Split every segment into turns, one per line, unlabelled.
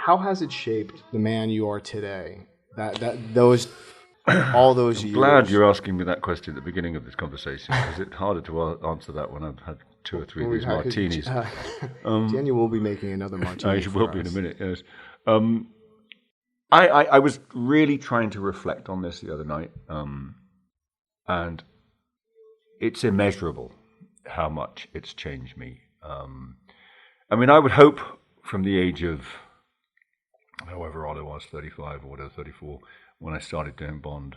how has it shaped the man you are today? Those all those years.
Glad you're asking me that question at the beginning of this conversation, because it's harder to answer that when I've had 2 or 3 of these martinis.
Daniel will be making another martini.
I will be in a minute. Yes. I was really trying to reflect on this the other night, and it's immeasurable how much it's changed me. I mean, I would hope from the age of however old I was, 35 or whatever, 34, when I started doing Bond,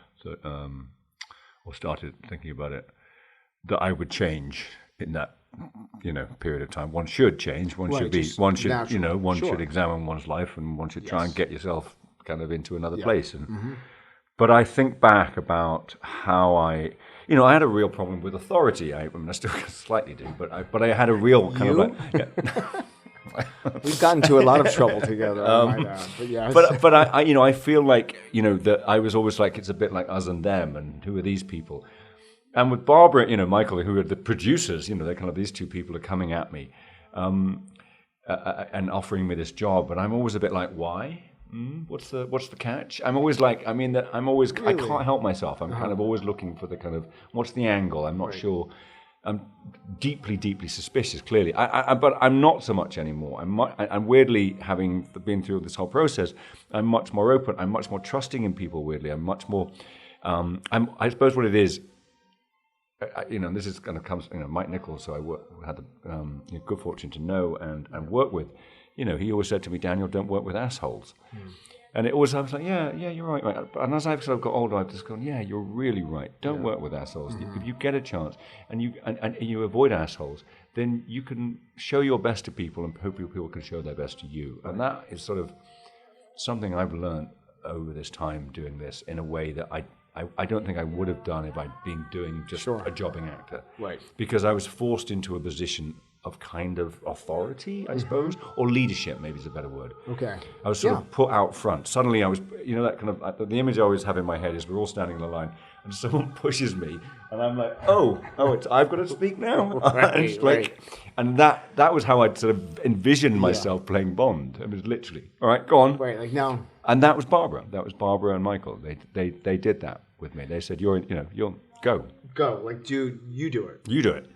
or started thinking about it, that I would change in that, period of time. One should change. One should should examine one's life, and one should try and get yourself kind of into another place. And but I think back about how I had a real problem with authority. I still slightly do, but I had a real kind of like.
We've gotten into a lot of trouble together. But yes.
But I feel like that I was always like, it's a bit like us and them, and who are these people? And with Barbara, Michael, who are the producers, they're kind of, these two people are coming at me, and offering me this job, and I'm always a bit like, why? What's the catch? I'm always like, really? I can't help myself. I'm kind of always looking for the kind of, what's the angle? I'm not sure. I'm deeply, deeply suspicious, clearly. But I'm not so much anymore. I'm weirdly, having been through this whole process, I'm much more open. I'm much more trusting in people, weirdly. I'm much more, I suppose what it is, this is kind of comes, Mike Nichols, who I had the good fortune to know and work with, he always said to me, Daniel, don't work with assholes. And I was like, yeah, you're right. And as I've sort of got older, I've just gone, yeah, you're really right. Don't work with assholes. If you get a chance and you avoid assholes, then you can show your best to people, and hopefully people can show their best to you. And that is sort of something I've learned over this time doing this in a way that I don't think I would have done if I'd been doing just a jobbing actor.
Right.
Because I was forced into a position of kind of authority, I suppose, or leadership, maybe is a better word.
Okay.
I was sort of put out front. Suddenly I was, that kind of, the image I always have in my head is we're all standing in a line, and someone pushes me, and I'm like, I've got to speak now. And that was how I'd sort of envisioned myself playing Bond. It was literally, all right, go on.
Right, like now.
And that was Barbara. That was Barbara and Michael. They did that with me. They said, you'll go.
Go, like, dude, you do it.
You do it.